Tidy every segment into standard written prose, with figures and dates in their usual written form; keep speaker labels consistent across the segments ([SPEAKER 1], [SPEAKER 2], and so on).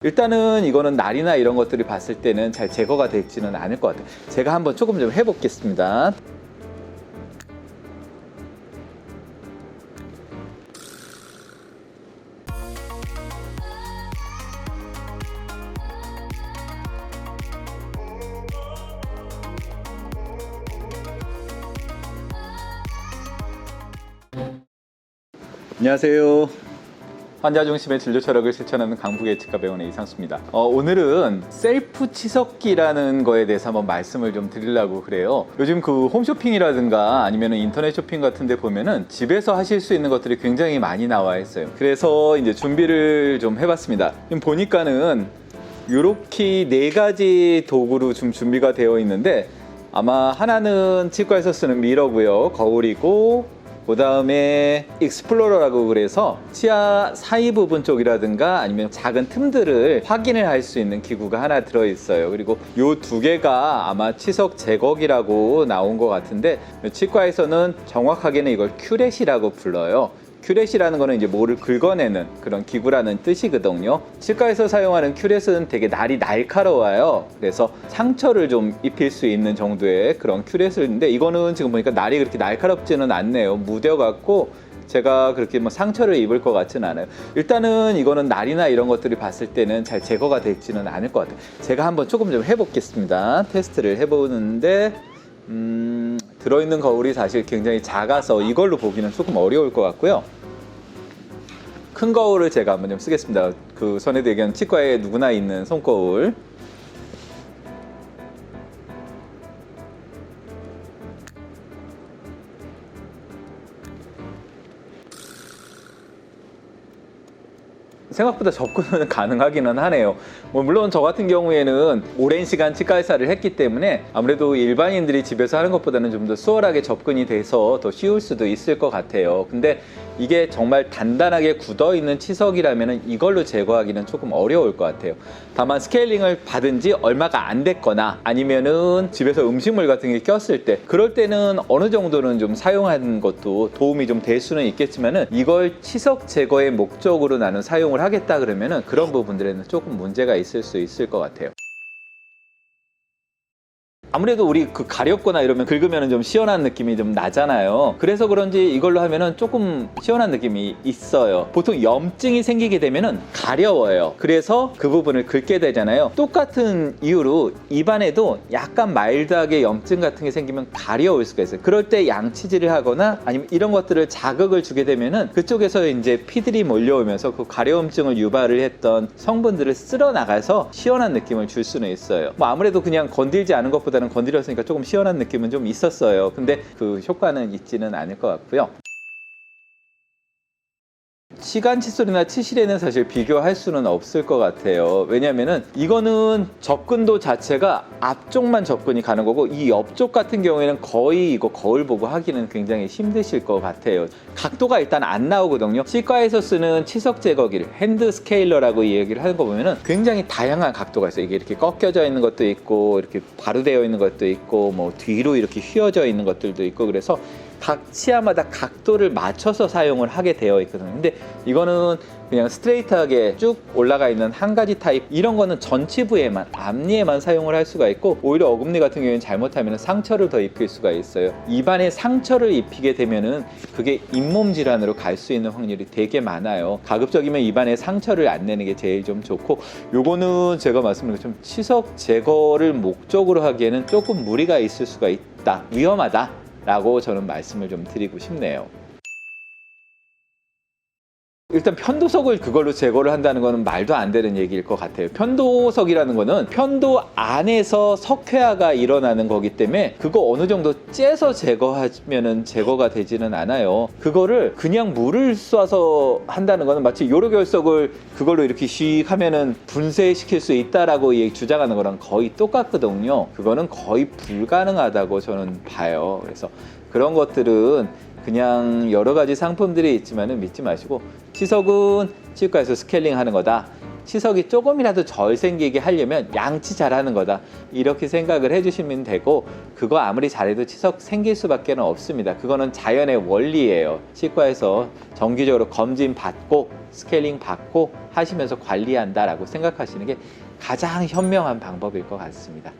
[SPEAKER 1] 일단은 이거는 날이나 이런 것들이 봤을 때는 잘 제거가 되지는 않을 것 같아요. 제가 한번 조금 좀 해보겠습니다. 안녕하세요. 환자 중심의 진료 철학을 실천하는 강북예측과 병원의 이상수입니다. 오늘은 셀프 치석기라는 거에 대해서 한번 말씀을 좀 드리려고 그래요. 요즘 그 홈쇼핑이라든가 아니면 인터넷 쇼핑 같은 데 보면은 집에서 하실 수 있는 것들이 굉장히 많이 나와 있어요. 그래서 이제 준비를 좀 해봤습니다. 지금 보니까는 이렇게 4가지 도구로 좀 준비가 되어 있는데, 아마 하나는 치과에서 쓰는 미러고요, 거울이고, 그 다음에 익스플로러라고 그래서 치아 사이 부분 쪽이라든가 아니면 작은 틈들을 확인을 할 수 있는 기구가 하나 들어있어요. 그리고 이 2개가 아마 치석 제거기라고 나온 것 같은데, 치과에서는 정확하게는 이걸 큐렛이라고 불러요. 큐렛이라는 거는 이제 뭐를 긁어내는 그런 기구라는 뜻이거든요. 치과에서 사용하는 큐렛은 되게 날이 날카로워요. 그래서 상처를 좀 입힐 수 있는 정도의 그런 큐렛인데, 이거는 지금 보니까 날이 그렇게 날카롭지는 않네요. 무뎌갖고 제가 그렇게 뭐 상처를 입을 것 같지는 않아요. 일단은 이거는 날이나 이런 것들이 봤을 때는 잘 제거가 되지는 않을 것 같아요. 제가 한번 조금 좀 해보겠습니다. 테스트를 해보는데 들어있는 거울이 사실 굉장히 작아서 이걸로 보기는 조금 어려울 것 같고요. 큰 거울을 제가 한번 좀 쓰겠습니다. 그 선해대견 치과에 누구나 있는 손거울. 생각보다 접근은 가능하기는 하네요. 물론 저 같은 경우에는 오랜 시간 치과 의사를 했기 때문에 아무래도 일반인들이 집에서 하는 것보다는 좀 더 수월하게 접근이 돼서 더 쉬울 수도 있을 것 같아요. 근데 이게 정말 단단하게 굳어있는 치석이라면 이걸로 제거하기는 조금 어려울 것 같아요. 다만 스케일링을 받은 지 얼마가 안 됐거나 아니면은 집에서 음식물 같은 게 꼈을 때, 그럴 때는 어느 정도는 좀 사용하는 것도 도움이 좀 될 수는 있겠지만은, 이걸 치석 제거의 목적으로 나는 사용을 하겠다 그러면은 그런 부분들에는 조금 문제가 있을 수 있을 것 같아요. 아무래도 우리 그 가렵거나 이러면 긁으면 좀 시원한 느낌이 좀 나잖아요. 그래서 그런지 이걸로 하면은 조금 시원한 느낌이 있어요. 보통 염증이 생기게 되면은 가려워요. 그래서 그 부분을 긁게 되잖아요. 똑같은 이유로 입안에도 약간 마일드하게 염증 같은 게 생기면 가려울 수가 있어요. 그럴 때 양치질을 하거나 아니면 이런 것들을 자극을 주게 되면은 그쪽에서 이제 피들이 몰려오면서 그 가려움증을 유발을 했던 성분들을 쓸어 나가서 시원한 느낌을 줄 수는 있어요. 아무래도 그냥 건들지 않은 것보다 건드렸으니까 조금 시원한 느낌은 좀 있었어요. 근데 그 효과는 있지는 않을 것 같고요. 시간 칫솔이나 치실에는 사실 비교할 수는 없을 것 같아요. 왜냐면은 이거는 접근도 자체가 앞쪽만 접근이 가는 거고, 이 옆쪽 같은 경우에는 거의 이거 거울 보고 하기는 굉장히 힘드실 것 같아요. 각도가 일단 안 나오거든요. 치과에서 쓰는 치석 제거기를 핸드 스케일러라고 얘기를 하는 거 보면은 굉장히 다양한 각도가 있어요. 이게 이렇게 꺾여져 있는 것도 있고, 이렇게 바로 되어 있는 것도 있고, 뭐 뒤로 이렇게 휘어져 있는 것들도 있고, 그래서 각 치아마다 각도를 맞춰서 사용을 하게 되어 있거든요. 근데 이거는 그냥 스트레이트하게 쭉 올라가 있는 한 가지 타입, 이런 거는 전치부에만, 앞니에만 사용을 할 수가 있고, 오히려 어금니 같은 경우에는 잘못하면 상처를 더 입힐 수가 있어요. 입안에 상처를 입히게 되면은 그게 잇몸 질환으로 갈 수 있는 확률이 되게 많아요. 가급적이면 입안에 상처를 안 내는 게 제일 좀 좋고, 요거는 제가 말씀드린 것처럼 치석 제거를 목적으로 하기에는 조금 무리가 있을 수가 있다, 위험하다 라고 저는 말씀을 좀 드리고 싶네요. 일단 편도석을 그걸로 제거를 한다는 거는 말도 안 되는 얘기일 것 같아요. 편도석이라는 거는 편도 안에서 석회화가 일어나는 거기 때문에 그거 어느 정도 째서 제거하면은 제거가 되지는 않아요. 그거를 그냥 물을 쏴서 한다는 거는 마치 요로결석을 그걸로 이렇게 씩 하면은 분쇄시킬 수 있다라고 주장하는 거랑 거의 똑같거든요. 그거는 거의 불가능하다고 저는 봐요. 그래서 그런 것들은 그냥 여러 가지 상품들이 있지만은 믿지 마시고, 치석은 치과에서 스케일링 하는 거다, 치석이 조금이라도 덜 생기게 하려면 양치 잘하는 거다 이렇게 생각을 해주시면 되고, 그거 아무리 잘해도 치석 생길 수밖에 없습니다. 그거는 자연의 원리예요. 치과에서 정기적으로 검진 받고 스케일링 받고 하시면서 관리한다라고 생각하시는 게 가장 현명한 방법일 것 같습니다.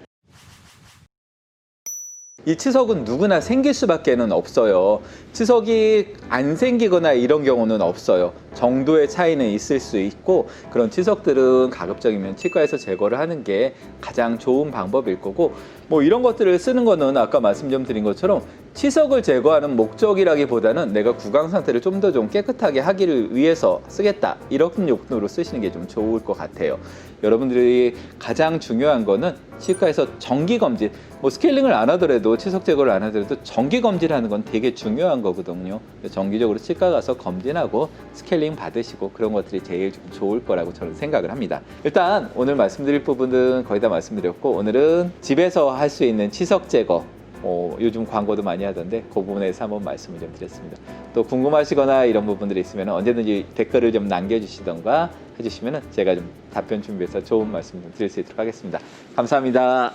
[SPEAKER 1] 이 치석은 누구나 생길 수밖에 없어요. 치석이 안 생기거나 이런 경우는 없어요. 정도의 차이는 있을 수 있고, 그런 치석들은 가급적이면 치과에서 제거를 하는 게 가장 좋은 방법일 거고, 뭐 이런 것들을 쓰는 거는 아까 말씀 좀 드린 것처럼 치석을 제거하는 목적이라기보다는 내가 구강 상태를 좀 더 좀 깨끗하게 하기를 위해서 쓰겠다, 이런 용도로 쓰시는 게 좀 좋을 것 같아요. 여러분들이 가장 중요한 거는 치과에서 정기검진, 뭐 스케일링을 안 하더라도, 치석 제거를 안 하더라도 정기검진하는 건 되게 중요한 거거든요. 정기적으로 치과 가서 검진하고 스케일링 받으시고, 그런 것들이 제일 좀 좋을 거라고 저는 생각을 합니다. 일단 오늘 말씀드릴 부분은 거의 다 말씀드렸고, 오늘은 집에서 할 수 있는 치석 제거, 요즘 광고도 많이 하던데 그 부분에서 한번 말씀을 좀 드렸습니다. 또 궁금하시거나 이런 부분들이 있으면 언제든지 댓글을 좀 남겨주시던가 해주시면 제가 좀 답변 준비해서 좋은 말씀 좀 드릴 수 있도록 하겠습니다. 감사합니다.